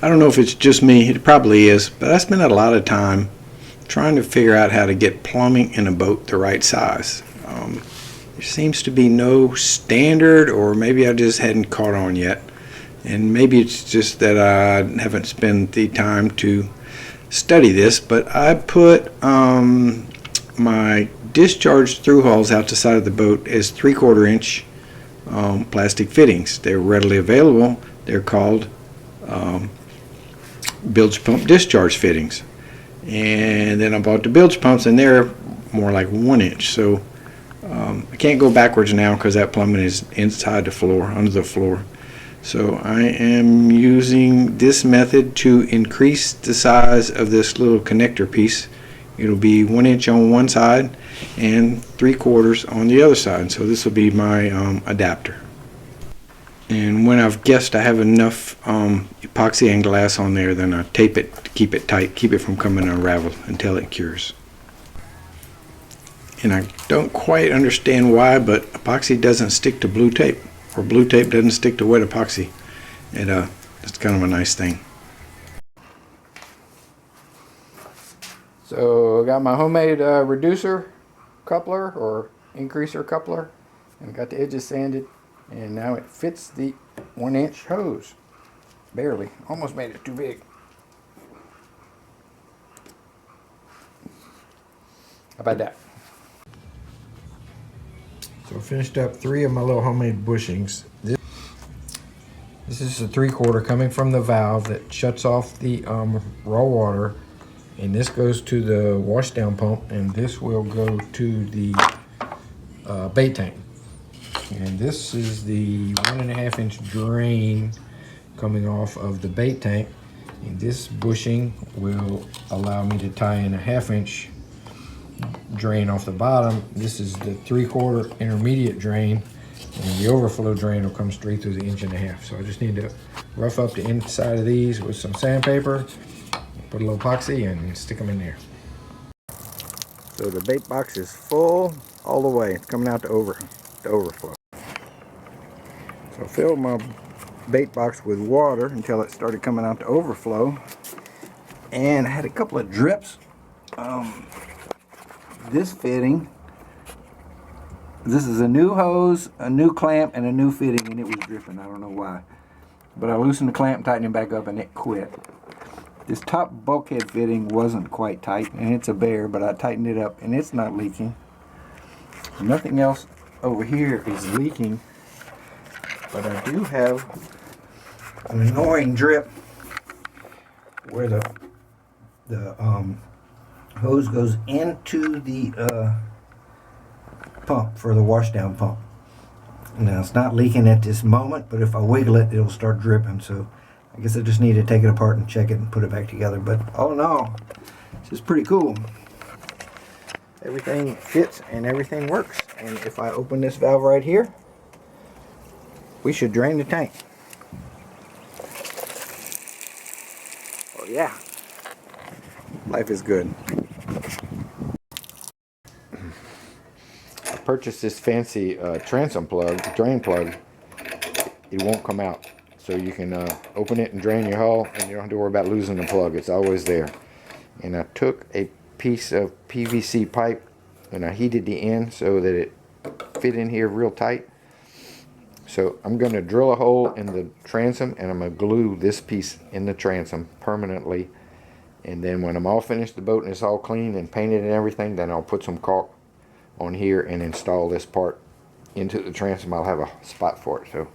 I don't know if it's just me, it probably is, but I spend a lot of time trying to figure out how to get plumbing in a boat the right size. There seems to be no standard, or maybe I just hadn't caught on yet. And maybe it's just that I haven't spent the time to study this, but I put my discharge through hulls out the side of the boat as 3/4 inch plastic fittings. They're readily available. They're called bilge pump discharge fittings. And then I bought the bilge pumps, and they're more like 1 inch. So I can't go backwards now because that plumbing is inside the floor, under the floor. So I am using this method to increase the size of this little connector piece. It'll be 1 inch on one side and 3/4 on the other side. So this will be my adapter. And when I've guessed I have enough epoxy and glass on there, then I tape it to keep it tight, keep it from coming to unravel until it cures. And I don't quite understand why, but epoxy doesn't stick to blue tape, or blue tape doesn't stick to wet epoxy. And it's kind of a nice thing. So I got my homemade reducer coupler or increaser coupler, and got the edges sanded, and now it fits the 1 inch hose. Barely, almost made it too big. How about that? So I finished up 3 of my little homemade bushings. This is a 3/4 coming from the valve that shuts off the raw water, and this goes to the wash down pump, and this will go to the bait tank. And this is the 1.5 inch drain coming off of the bait tank, and this bushing will allow me to tie in a 1/2 inch drain off the bottom. This is the 3/4 intermediate drain, and the overflow drain will come straight through the 1.5 inch. So I just need to rough up the inside of these with some sandpaper, put a little epoxy, and stick them in there. So the bait box is full all the way. It's coming out to overflow. So I filled my bait box with water until it started coming out to overflow, and I had a couple of drips. This fitting, this is a new hose, a new clamp, and a new fitting, and it was dripping. I don't know why, but I loosened the clamp, tightened it back up, and it quit. This top bulkhead fitting wasn't quite tight, and it's a bear, but I tightened it up, and it's not leaking. Nothing else over here is leaking, but I do have an annoying drip where the hose goes into the pump for the washdown pump. Now it's not leaking at this moment, but if I wiggle it, it'll start dripping. So I guess I just need to take it apart and check it and put it back together. But all in all, this is pretty cool. Everything fits and everything works. And if I open this valve right here, we should drain the tank. Oh yeah, life is good. I purchased this fancy transom plug, drain plug. It won't come out, so you can open it and drain your hull, and you don't have to worry about losing the plug. It's always there. And I took a piece of PVC pipe and I heated the end so that it fit in here real tight. So I'm going to drill a hole in the transom, and I'm going to glue this piece in the transom permanently. And then when I'm all finished the boat and it's all clean and painted and everything, then I'll put some caulk on here and install this part into the transom. I'll have a spot for it, so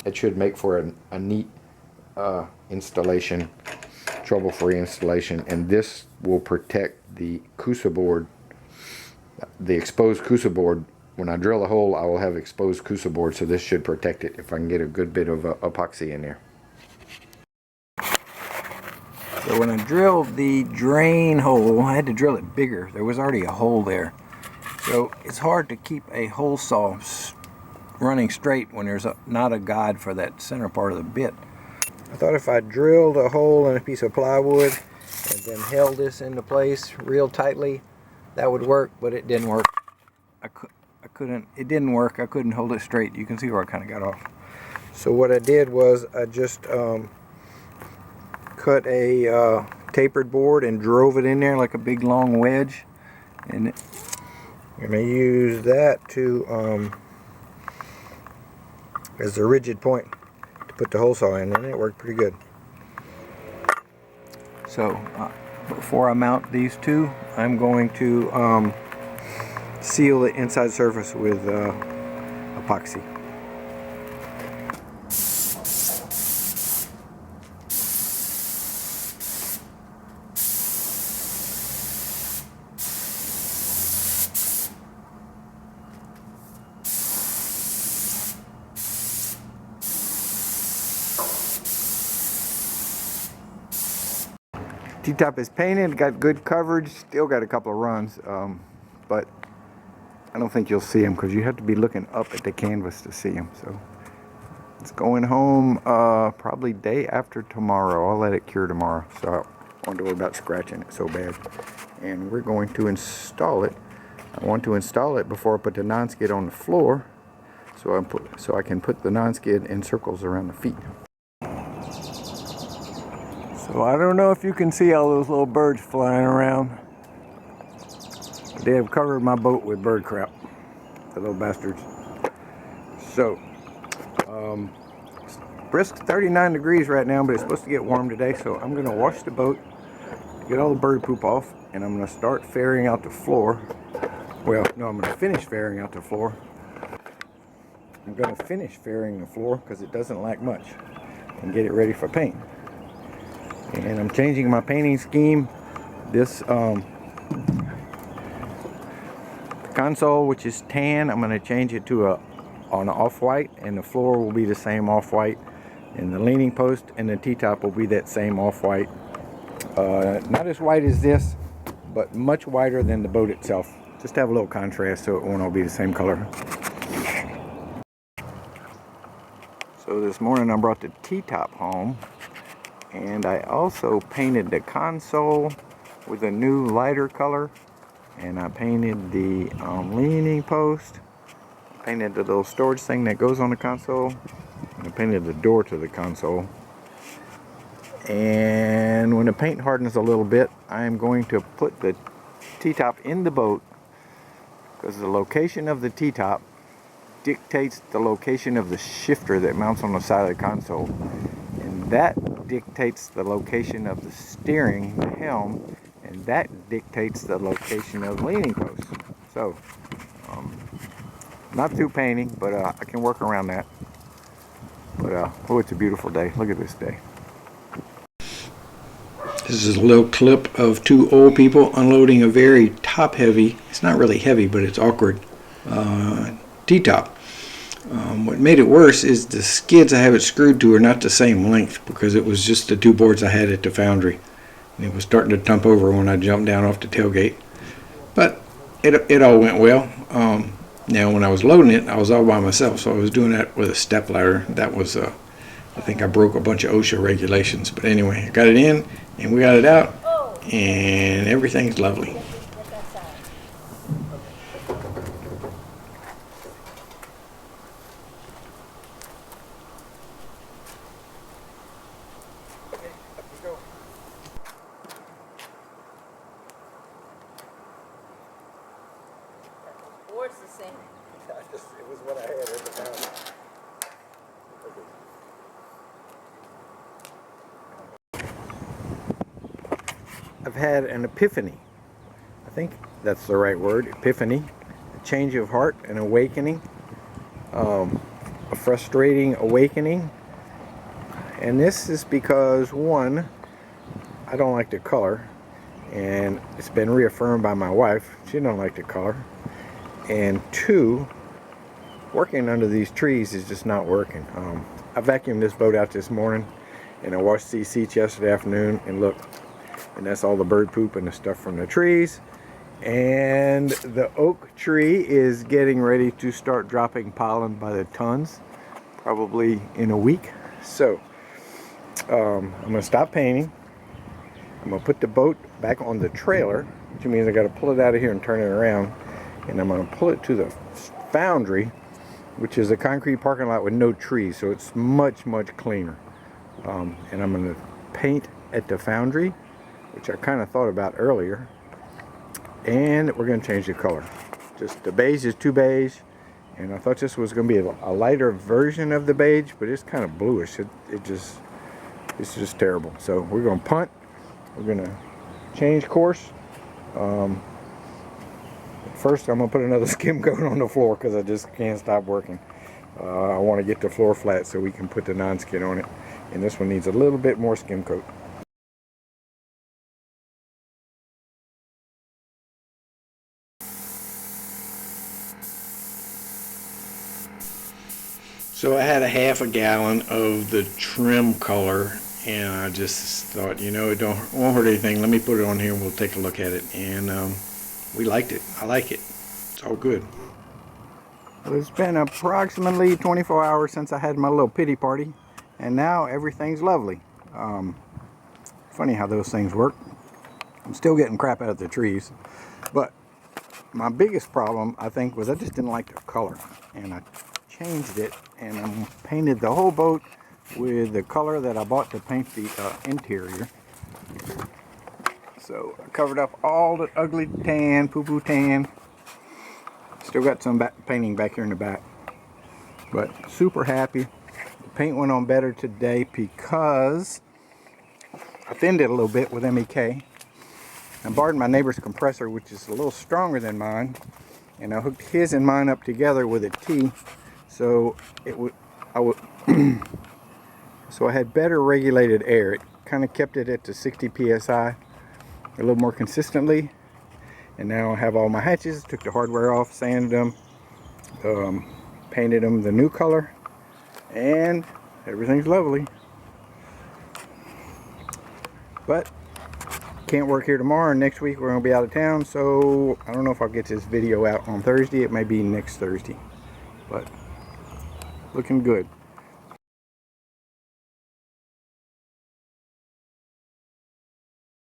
it should make for a neat installation, trouble-free installation. And this will protect the Cusa board, the exposed Cusa board. When I drill a hole, I will have exposed Cusa board, so this should protect it if I can get a good bit of epoxy in there. So when I drilled the drain hole, I had to drill it bigger. There was already a hole there. So it's hard to keep a hole saw running straight when there's not a guide for that center part of the bit. I thought if I drilled a hole in a piece of plywood and then held this into place real tightly, that would work, but it didn't work. It didn't work. I couldn't hold it straight. You can see where I kind of got off. So what I did was I just cut a tapered board and drove it in there like a big long wedge, and I'm going to use that to as a rigid point to put the hole saw in, and it worked pretty good. So before I mount these two, I'm going to seal the inside surface with epoxy. T-top is painted, got good coverage, still got a couple of runs, but I don't think you'll see them because you have to be looking up at the canvas to see them. So it's going home probably day after tomorrow. I'll let it cure tomorrow, so I don't want to worry about scratching it so bad. And we're going to install it. I want to install it before I put the non-skid on the floor, so I can put the non-skid in circles around the feet. So I don't know if you can see all those little birds flying around. They have covered my boat with bird crap, the little bastards. So, brisk 39 degrees right now, but it's supposed to get warm today. So I'm going to wash the boat, get all the bird poop off, and I'm going to start ferrying out the floor. Well, no, I'm going to finish ferrying out the floor. I'm going to finish ferrying the floor because it doesn't lack much, and get it ready for paint. And I'm changing my painting scheme. This console, which is tan, I'm going to change it to an off-white, and the floor will be the same off-white, and the leaning post and the T-top will be that same off-white. Not as white as this, but much whiter than the boat itself. Just to have a little contrast so it won't all be the same color. So this morning I brought the T-top home, and I also painted the console with a new lighter color, and I painted the leaning post, painted the little storage thing that goes on the console, and I painted the door to the console. And when the paint hardens a little bit, I am going to put the T-top in the boat, because the location of the T-top dictates the location of the shifter that mounts on the side of the console, and that dictates the location of the steering, the helm, and that dictates the location of the leaning post. So, not through painting, but I can work around that. But, oh, it's a beautiful day. Look at this day. This is a little clip of two old people unloading a very top-heavy, it's not really heavy, but it's awkward, T-top. What made it worse is the skids I have it screwed to are not the same length, because it was just the two boards I had at the foundry. And it was starting to tump over when I jumped down off the tailgate. But it all went well. Now when I was loading it, I was all by myself, so I was doing that with a step ladder. That was, I think I broke a bunch of OSHA regulations. But anyway, I got it in, and we got it out, and everything's lovely. Or it's the same. It was what I had at the time. I've had an epiphany. I think that's the right word, epiphany. A change of heart, an awakening. A frustrating awakening. And this is because, one, I don't like the color. And it's been reaffirmed by my wife. She don't like the color. And two, working under these trees is just not working. I vacuumed this boat out this morning, and I washed these seats yesterday afternoon, and look, and that's all the bird poop and the stuff from the trees. And the oak tree is getting ready to start dropping pollen by the tons, probably in a week. So I'm gonna stop painting. I'm gonna put the boat back on the trailer, which means I gotta pull it out of here and turn it around. And I'm going to pull it to the foundry, which is a concrete parking lot with no trees, so it's much, much cleaner. And I'm going to paint at the foundry, which I kind of thought about earlier. And we're going to change the color. Just the beige is too beige, and I thought this was going to be a lighter version of the beige, but it's kind of bluish. It's just terrible. So we're going to punt. We're going to change course. First, I'm going to put another skim coat on the floor because I just can't stop working. I want to get the floor flat so we can put the non-skid on it. And this one needs a little bit more skim coat. So I had a half a gallon of the trim color, and I just thought, you know, it won't hurt anything. Let me put it on here and we'll take a look at it. And we liked it. I like it. It's all good. Well, it's been approximately 24 hours since I had my little pity party, and now everything's lovely. Funny how those things work. I'm still getting crap out of the trees, but my biggest problem, I think, was I just didn't like the color, and I changed it, and I painted the whole boat with the color that I bought to paint the interior. So I covered up all the ugly tan, poo-poo tan. Still got some painting back here in the back, but super happy. The paint went on better today because I thinned it a little bit with MEK. I borrowed my neighbor's compressor, which is a little stronger than mine, and I hooked his and mine up together with a T, so so I had better regulated air. It kind of kept it at the 60 psi a little more consistently. And now I have all my hatches. Took the hardware off, sanded them, painted them the new color, and everything's lovely. But can't work here tomorrow, and next week we're going to be out of town, so I don't know if I'll get this video out on Thursday. It may be next Thursday, but looking good.